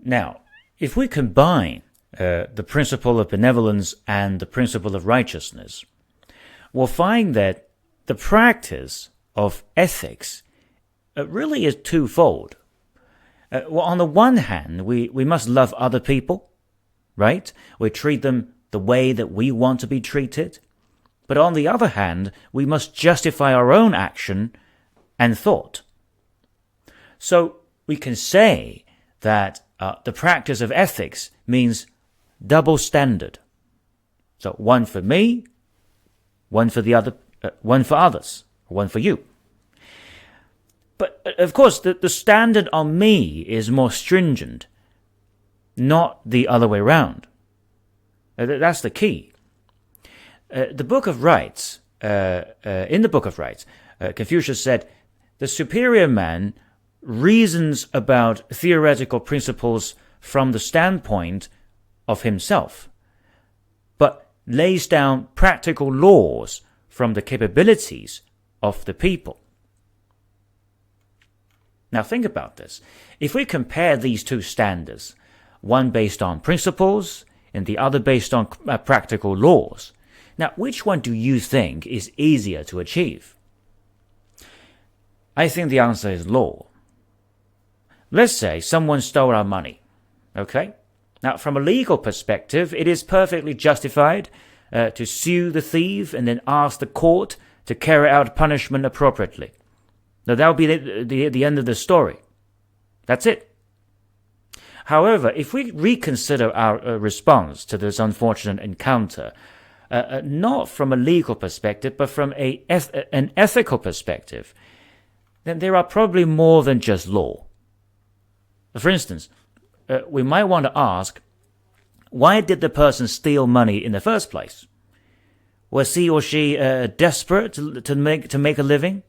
Now, if we combine the principle of benevolence and the principle of righteousness, we'll find that the practice of ethics really is twofold. Well, on the one hand, we must love other people, right? We treat them the way that we want to be treated. But on the other hand, we must justify our own action and thought. So we can say that the practice of ethics means double standard. So one for me, one for the other, one for others, one for you. But of course, the standard on me is more stringent, not the other way around. That's the key. In the Book of Rights, Confucius said, the superior man reasons about theoretical principles from the standpoint of himself, but lays down practical laws from the capabilities of the people. Now think about this. If we compare these two standards, one based on principles and the other based on practical laws, now which one do you think is easier to achieve? I think the answer is law. Let's say someone stole our money, okay? Now, from a legal perspective, it is perfectly justified to sue the thief and then ask the court to carry out punishment appropriately. Now, that will be the end of the story. That's it. However, if we reconsider our response to this unfortunate encounter, not from a legal perspective, but from an ethical perspective, then there are probably more than just law. For instance, we might want to ask, why did the person steal money in the first place? Was he or she desperate to make a living?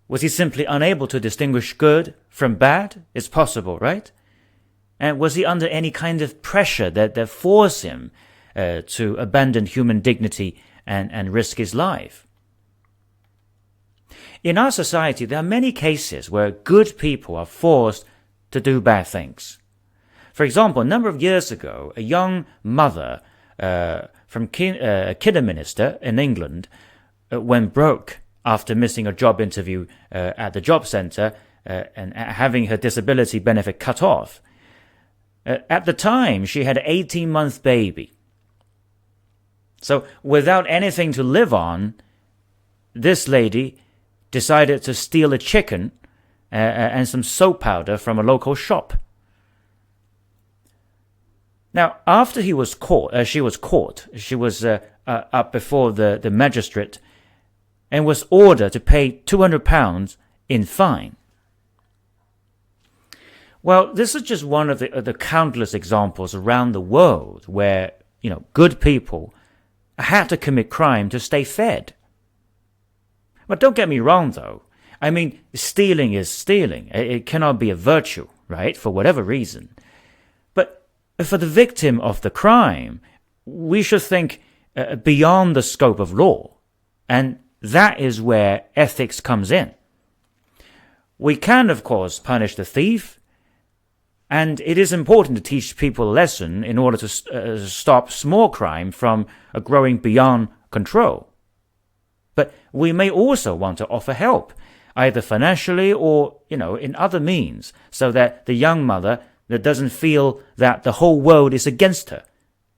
Was he simply unable to distinguish good from bad? It's possible, right? And was he under any kind of pressure that forced him to abandon human dignity and risk his life? In our society, there are many cases where good people are forced to do bad things. For example, a number of years ago, a young mother from Kidderminster in England went broke after missing a job interview at the job centre and having her disability benefit cut off. At the time, she had an 18-month baby. So without anything to live on, this lady decided to steal a chicken and some soap powder from a local shop. Now, after she was caught, she was up before the magistrate and was ordered to pay £200 in fine. Well, this is just one of the countless examples around the world where, good people had to commit crime to stay fed. But don't get me wrong, though. I mean, stealing is stealing. It cannot be a virtue, right, for whatever reason. But for the victim of the crime, we should think beyond the scope of law. And that is where ethics comes in. We can, of course, punish the thief, and it is important to teach people a lesson in order to stop small crime from growing beyond control. But we may also want to offer help, either financially or, in other means, so that the young mother that doesn't feel that the whole world is against her.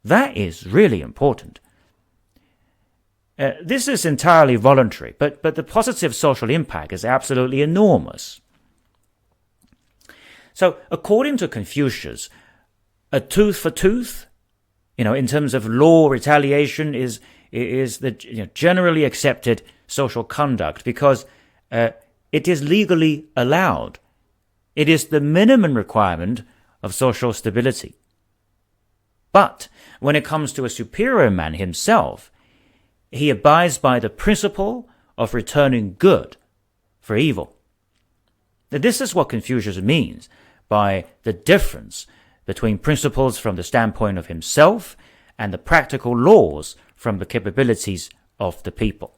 That is really important. This is entirely voluntary, but the positive social impact is absolutely enormous. So, according to Confucius, a tooth for tooth, in terms of law, retaliation is the generally accepted social conduct because it is legally allowed. It is the minimum requirement of social stability. But when it comes to a superior man himself, he abides by the principle of returning good for evil. Now, this is what Confucius means by the difference between principles from the standpoint of himself and the practical laws from the capabilities of the people.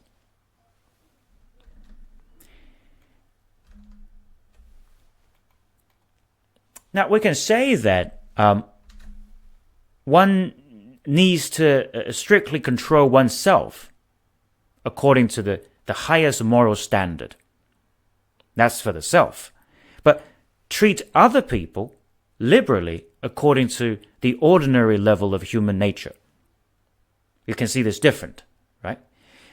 Now, we can say that one needs to strictly control oneself according to the highest moral standard. That's for the self. But treat other people liberally according to the ordinary level of human nature. You can see this different, right?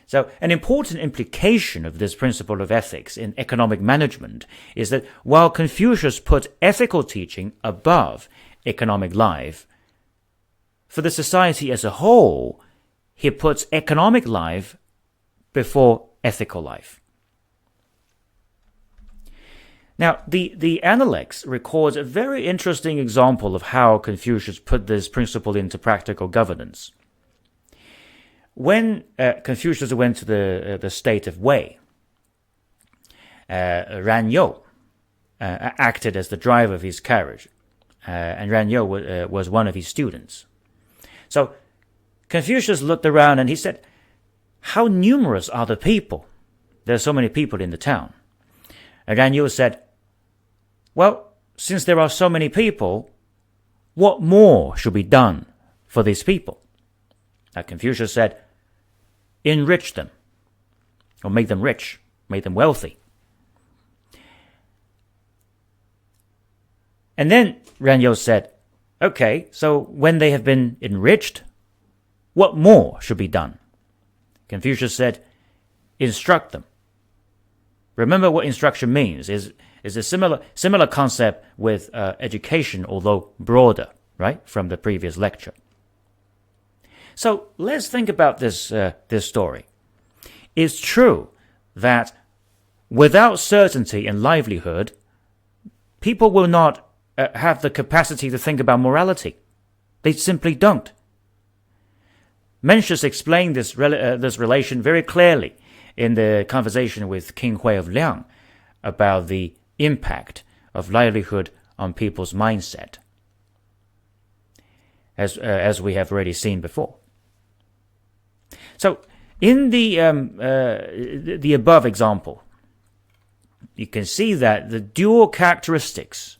So an important implication of this principle of ethics in economic management is that while Confucius put ethical teaching above economic life, for the society as a whole, he puts economic life before ethical life. Now, the Analects records a very interesting example of how Confucius put this principle into practical governance. When Confucius went to the state of Wei, Ran You acted as the driver of his carriage, and Ran You was one of his students. So Confucius looked around and he said, "How numerous are the people? There are so many people in the town." And Ran You said, "Well, since there are so many people, what more should be done for these people?" Confucius said, "Enrich them, or make them rich, make them wealthy." And then Ran You said, "Okay, so when they have been enriched, what more should be done?" Confucius said, "Instruct them." Remember what instruction means. Is a similar concept with education, although broader, right, from the previous lecture. So let's think about this story. It's true that without certainty and livelihood, people will not have the capacity to think about morality. They simply don't. Mencius explained this relation very clearly in the conversation with King Hui of Liang about the impact of livelihood on people's mindset, as we have already seen before. So, in the above example, you can see that the dual characteristics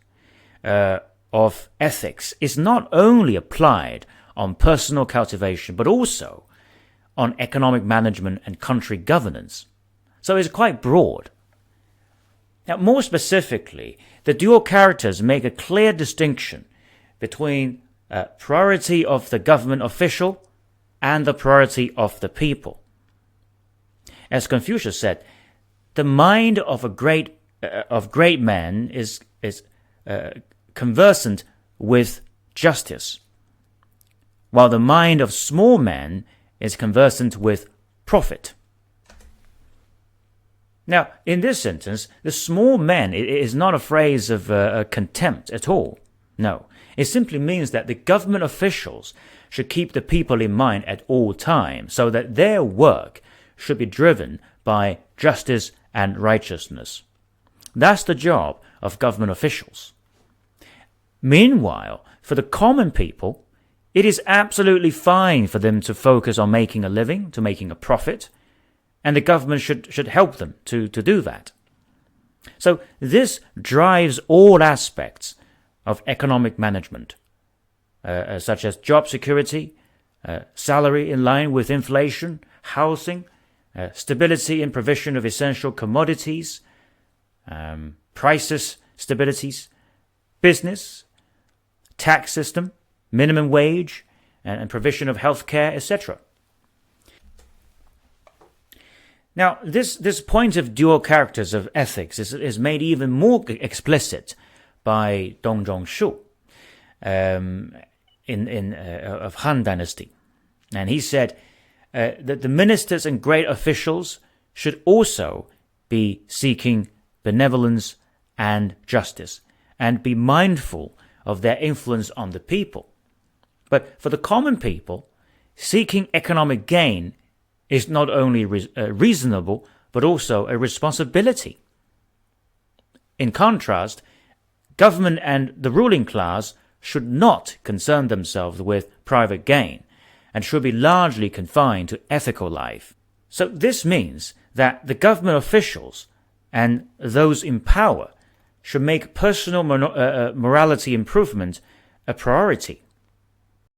of ethics is not only applied on personal cultivation, but also on economic management and country governance. So it's quite broad. Now, more specifically, the dual characters make a clear distinction between priority of the government official and the priority of the people. As Confucius said, the mind of a great man is conversant with justice, while the mind of small men is conversant with profit. Now, in this sentence, the small man is not a phrase of contempt at all. No, it simply means that the government officials should keep the people in mind at all times, so that their work should be driven by justice and righteousness. That's the job of government officials. Meanwhile, for the common people, it is absolutely fine for them to focus on making a living, to making a profit, and the government should help them to do that. So this drives all aspects of economic management, such as job security, salary in line with inflation, housing, stability in provision of essential commodities, prices stabilities, business, tax system, minimum wage, and provision of healthcare, etc. Now, this point of dual characters of ethics is made even more explicit by Dong Zhongshu of Han Dynasty. And he said that the ministers and great officials should also be seeking benevolence and justice, and be mindful of their influence on the people. But for the common people, seeking economic gain is not only reasonable, but also a responsibility. In contrast, government and the ruling class should not concern themselves with private gain, and should be largely confined to ethical life. So this means that the government officials and those in power should make personal morality improvement a priority.